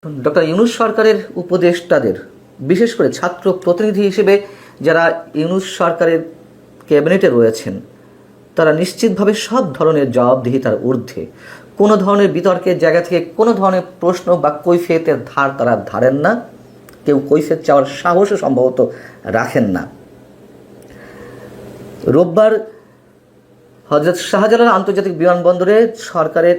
Doctor Yunus সরকারের উপদেষ্টাদের বিশেষ করে ছাত্র প্রতিনিধি হিসেবে যারা ইউনূস সরকারের ক্যাবিনেটে রয়েছেন তারা নিশ্চিতভাবে সব ধরনের জবাবদিহিতার ঊর্ধ্বে। কোনো ধরনের বিতর্কের জায়গা থেকে কোনো ধরনের প্রশ্ন বা কৈফিয়তের ধার তারা ধারেন না, কেউ কৈফিয়ত চাওয়ার সাহসও সম্ভবত রাখেন না। রোববার হযরত শাহজালাল আন্তর্জাতিক বিমানবন্দরে সরকারের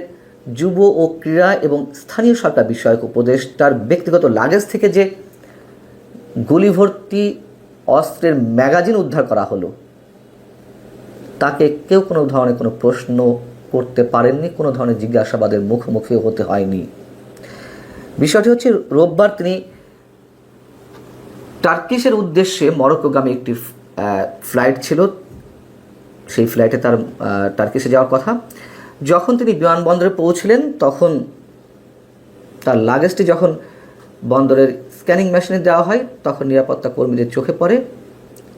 যুব ও ক্রীড়া এবং স্থানীয় সরকার বিষয়ক উপদেষ্টার ব্যক্তিগত লাগেজ থেকে যে গুলিভর্তি অস্ত্রের ম্যাগাজিন উদ্ধার করা হলো তাকে কেউ কোনো ধরনের কোনো প্রশ্ন করতে পারেননি, কোনো ধরনের জিজ্ঞাসাবাদের মুখোমুখি হতে হয়নি। বিষয়টি হচ্ছে, রোববার তিনি টার্কিশের উদ্দেশ্যে মরক্কোগামী একটি ফ্লাইট ছিল, সেই ফ্লাইটে তার টার্কিশে যাওয়ার কথা। যখন তিনি বিমানবন্দরে পৌঁছলেন তখন তার লাগেজটি যখন বন্দরের স্ক্যানিং মেশিনে দেওয়া হয় তখন নিরাপত্তা কর্মীদের চোখে পড়ে,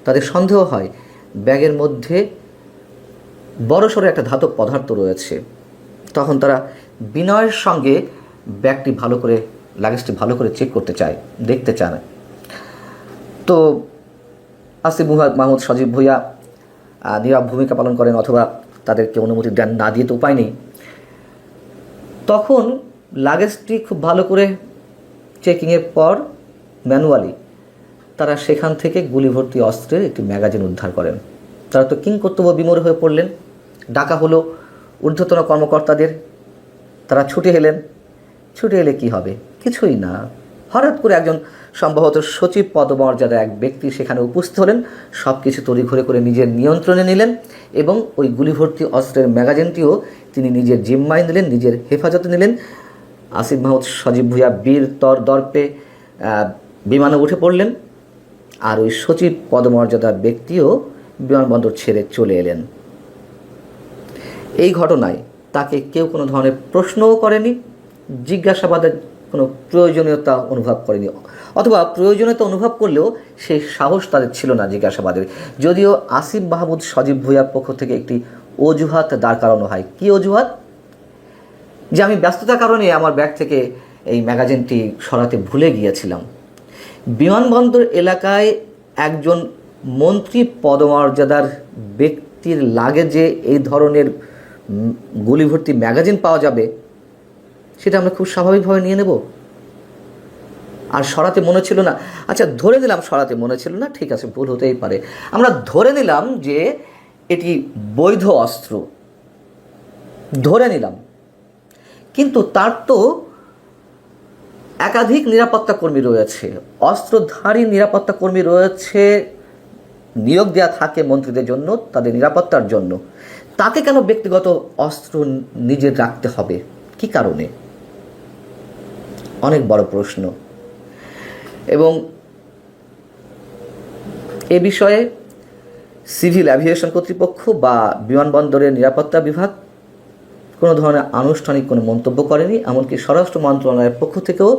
তাদের সন্দেহ হয় ব্যাগের মধ্যে বড়সড় একটা ধাতব পদার্থ রয়েছে। তখন তারা বিনয়ের সঙ্গে ব্যাগটি লাগেজটি ভালো করে চেক করতে চায়, দেখতে চায়। তো আসিফ মাহমুদ সজীব ভুঁইয়া নীরব ভূমিকা পালন করেন, অথবা তাদেরকে অনুমতি দেন না দিয়ে তো উপায় নেই। তখন লাগেজটি খুব ভালো করে চেকিংয়ের পর ম্যানুয়ালি তারা সেখান থেকে গুলিভর্তি অস্ত্রের একটি ম্যাগাজিন উদ্ধার করেন। তারা তো কিংকর্তব্য বিমূঢ় হয়ে পড়লেন। ডাকা হলো ঊর্ধ্বতন কর্মকর্তাদের, তারা ছুটে এলে কি হবে? কিছুই না। হঠাৎ করে একজন সম্ভবত সচিব পদমর্যাদা এক ব্যক্তি সেখানে উপস্থিত হলেন, সব কিছু তড়িঘড়ি করে নিজের নিয়ন্ত্রণে নিলেন এবং ওই গুলিভর্তি অস্ত্রের ম্যাগাজিনটিও তিনি নিজের জিম্মায় নিলেন, নিজের হেফাজতে নিলেন। আসিফ মাহমুদ সজীব ভুঁইয়া বীর দর্পে বিমানে উঠে পড়লেন, আর ওই সচিব পদমর্যাদার ব্যক্তিও বিমানবন্দর ছেড়ে চলে এলেন। এই ঘটনায় তাকে কেউ কোনো ধরনের প্রশ্নও করেনি, জিজ্ঞাসাবাদের কোনো প্রয়োজনীয়তা অনুভব করেনি, অথবা প্রয়োজনীয়তা অনুভব করলেও সেই সাহস তাদের ছিল না জিজ্ঞাসাবাদের। যদিও আসিফ মাহমুদ সজীব ভুঁইয়ার পক্ষ থেকে একটি অজুহাত দাঁড় করানো হয়। কী অজুহাত? যে আমি ব্যস্ততার কারণে আমার ব্যাগ থেকে এই ম্যাগাজিনটি সরাতে ভুলে গিয়েছিলাম। বিমানবন্দর এলাকায় একজন মন্ত্রী পদমর্যাদার ব্যক্তির লাগেজে এই ধরনের গুলিভর্তি ম্যাগাজিন পাওয়া যাবে, সেটা আমরা খুব স্বাভাবিকভাবে নিয়ে নেব। আর সরাতে মনে ছিল না, আচ্ছা ধরে নিলাম সরাতে মনে ছিল না, ঠিক আছে, ভুল হতেই পারে। আমরা ধরে নিলাম যে এটি বৈধ অস্ত্র, ধরে নিলাম, কিন্তু তার তো একাধিক নিরাপত্তা কর্মী রয়েছে, অস্ত্রধারী নিরাপত্তা কর্মী রয়েছে, নিয়োগ দেওয়া থাকে মন্ত্রীদের জন্য, তাদের নিরাপত্তার জন্য। তাকে কেন ব্যক্তিগত অস্ত্র নিজের রাখতে হবে? কি কারণে? অনেক বড় প্রশ্ন। এবং এ বিষয়ে সিভিল অ্যাভিয়েশন কর্তৃপক্ষ বা বিমানবন্দরের নিরাপত্তা বিভাগ কোনো ধরনের আনুষ্ঠানিক কোনো মন্তব্য করেনি, এমনকি স্বরাষ্ট্র মন্ত্রণালয়ের পক্ষ থেকেও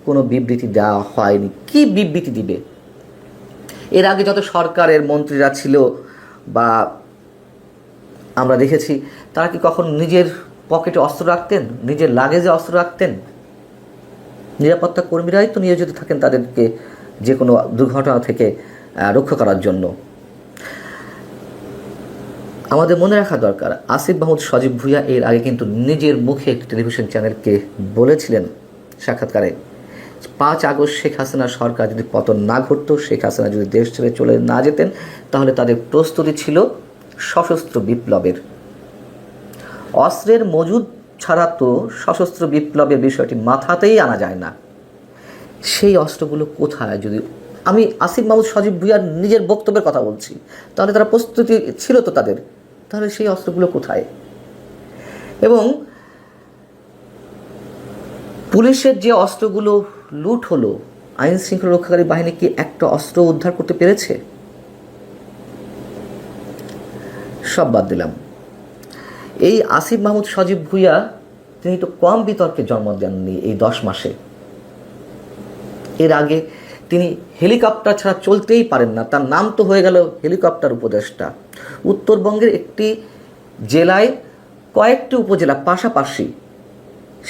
কোনো বিবৃতি দেওয়া হয়নি। কি বিবৃতি দিবে? এর আগে যত সরকারের মন্ত্রীরা ছিল বা আমরা দেখেছি, তারা কি কখন নিজের পকেটে অস্ত্র রাখতেন, নিজের লাগেজে অস্ত্র রাখতেন? নিরাপত্তা কর্মীরাই তো নিয়োজিত থাকেন তাদেরকে যে কোনো দুর্ঘটনা থেকে রক্ষা করার জন্য। আমাদের মনে রাখা দরকার, আসিফ মাহমুদ সজীব ভুঁইয়া এর আগে কিন্তু নিজের মুখে একটি টেলিভিশন চ্যানেলকে বলেছিলেন সাক্ষাৎকারে, 5 আগস্ট শেখ হাসিনা সরকার যদি পতন না ঘটতো, শেখ হাসিনা যদি দেশ ছেড়ে চলে না যেতেন, তাহলে তাদের প্রস্তুতি ছিল সশস্ত্র বিপ্লবের। অস্ত্রের মজুদ ছাড়া তো সশস্ত্র বিপ্লবের বিষয়টি মাথাতেই আনা যায় না। সেই অস্ত্রগুলো কোথায়? যদি আমি আসিফ মাহমুদ সজীব ভুঁইয়ার নিজের বক্তব্যের কথা বলছি, তাহলে তারা প্রস্তুতি ছিল তো তাদের, তাহলে সেই অস্ত্রগুলো কোথায়? এবং পুলিশের যে অস্ত্রগুলো লুট হলো, আইন শৃঙ্খলা রক্ষাকারী বাহিনী কি একটা অস্ত্র উদ্ধার করতে পেরেছে? সব বাদ দিলাম। এই আসিফ মাহমুদ সজীব ভুঁইয়া তিনি তো কম বিতর্কে জন্ম দেননি এই 10 মাসে। এর আগে তিনি হেলিকপ্টার ছাড়া চলতেই পারেন না, তার নাম তো হয়ে গেল হেলিকপ্টার উপদেষ্টা। উত্তরবঙ্গের একটি জেলায় কয়েকটি উপজেলা পাশাপাশি,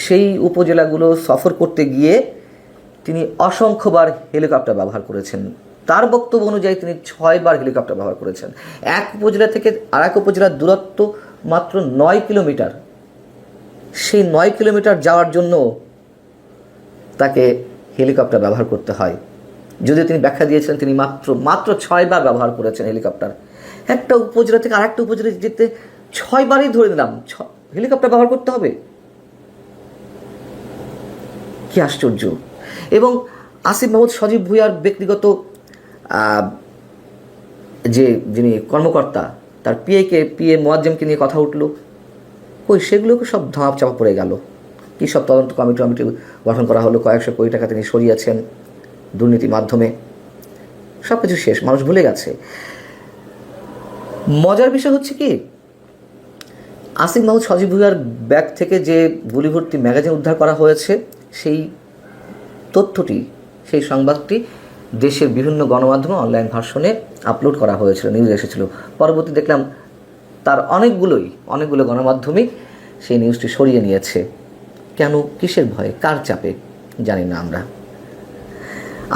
সেই উপজেলাগুলো সফর করতে গিয়ে তিনি অসংখ্যবার হেলিকপ্টার ব্যবহার করেছেন। তার বক্তব্য অনুযায়ী তিনি 6 বার হেলিকপ্টার ব্যবহার করেছেন। এক উপজেলা থেকে আরেক উপজেলার দূরত্ব মাত্র 9 কিলোমিটার। সেই 9 কিলোমিটার যাওয়ার জন্য তাকে হেলিকপ্টার ব্যবহার করতে হয়। যদিও তিনি ব্যাখ্যা দিয়েছিলেন তিনি মাত্র 6 বার ব্যবহার করেছেন হেলিকপ্টার। একটা উপজেলা থেকে আরেকটা উপজেলা যেতে 6 বারই ধরে নিলাম হেলিকপ্টার ব্যবহার করতে হবে। কি আশ্চর্য! এবং আসিফ মাহমুদ সজীব ভুঁইয়ার ব্যক্তিগত যিনি কর্মকর্তা, তার পিএ মোয়াজ্জেমকে নিয়ে কথা উঠল, সেগুলোকে সব ধাপ চাপা পড়ে গেল। কী সব তদন্ত কমিটি গঠন করা হলো, কয়েকশো কোটি টাকা তিনি সরিয়েছেন দুর্নীতির মাধ্যমে, সব কিছু শেষ, মানুষ ভুলে গেছে। মজার বিষয় হচ্ছে কি, আসিফ মাহমুদ সজীব ভুঁইয়ার ব্যাগ থেকে যে গুলিভর্তি ম্যাগাজিন উদ্ধার করা হয়েছে, সেই তথ্যটি, সেই সংবাদটি দেশের বিভিন্ন গণমাধ্যমে অনলাইন ভার্সনে আপলোড করা হয়েছিল, নিউজ এসেছিল। পরবর্তী দেখলাম তার অনেকগুলো গণমাধ্যমই সেই নিউজটি সরিয়ে নিয়েছে। কেন? কিসের ভয়ে? কার চাপে? জানি না আমরা।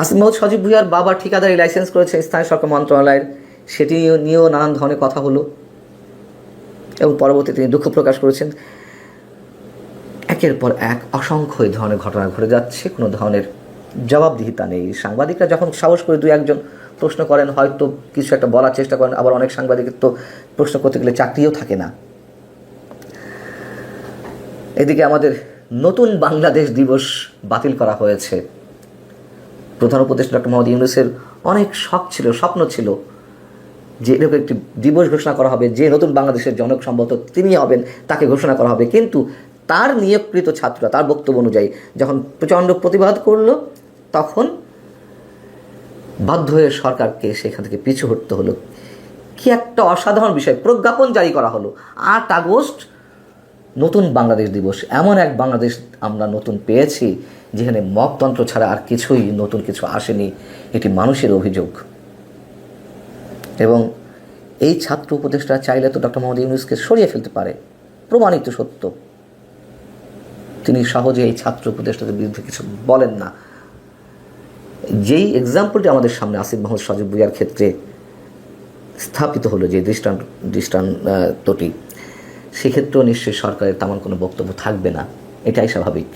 আসিফ মাহমুদ সজীব ভুঁইয়ার বাবা ঠিকাদারি লাইসেন্স করেছে স্থানীয় সরকার মন্ত্রণালয়ের, সেটি নিয়েও নানান ধরনের কথা হলো এবং পরবর্তী তিনি দুঃখ প্রকাশ করেছেন। একের পর এক অসংখ্য এই ধরনের ঘটনা ঘটে যাচ্ছে, কোনো ধরনের জবাবদিহিতা নেই। সাংবাদিকরা যখন সাহস করে 2-1 প্রশ্ন করেন, হয়তো কিছু একটা বলার চেষ্টা করেন, আবার অনেক সাংবাদিকের তো প্রশ্ন করতে গেলে চাকরিও থাকে না। এদিকে আমাদের নতুন বাংলাদেশ দিবস বাতিল করা হয়েছে। প্রধান উপদেষ্টা ডক্টর মোহাম্মদ ইউনূসের অনেক স্বপ্ন ছিল যে এরকম একটি দিবস ঘোষণা করা হবে, যে নতুন বাংলাদেশের জনক সম্ভবত তিনি হবেন, তাকে ঘোষণা করা হবে। কিন্তু তার নিয়োগকৃত ছাত্ররা তার বক্তব্য অনুযায়ী যখন প্রচণ্ড প্রতিবাদ করলো, তখন বাধ্য হয়ে সরকারকে সেখান থেকে পিছু হটতে হলো। কি একটা অসাধারণ বিষয়! প্রজ্ঞাপন জারি করা হলো 8 আগস্ট নতুন বাংলাদেশ দিবস। এমন এক বাংলাদেশ আমরা নতুন পেয়েছি যেখানে মকতন্ত্র ছাড়া আর কিছুই নতুন কিছু আসেনি, এটি মানুষের অভিযোগ। এবং এই ছাত্র উপদেষ্টা চাইলে তো ডক্টর মোহাম্মদ ইউনূসকে সরিয়ে ফেলতে পারে, প্রমাণিত সত্য। তিনি সহজে এই ছাত্র উপদেষ্টাদের বিরুদ্ধে কিছু বলেন না। যেই এক্সাম্পলটি আমাদের সামনে আসিফ মাহমুদ সজীব ভুঁইয়ার ক্ষেত্রে স্থাপিত হলো, যে দৃষ্টান্তটি, সেক্ষেত্রেও নিশ্চয়ই সরকারের তেমন কোনো বক্তব্য থাকবে না, এটাই স্বাভাবিক।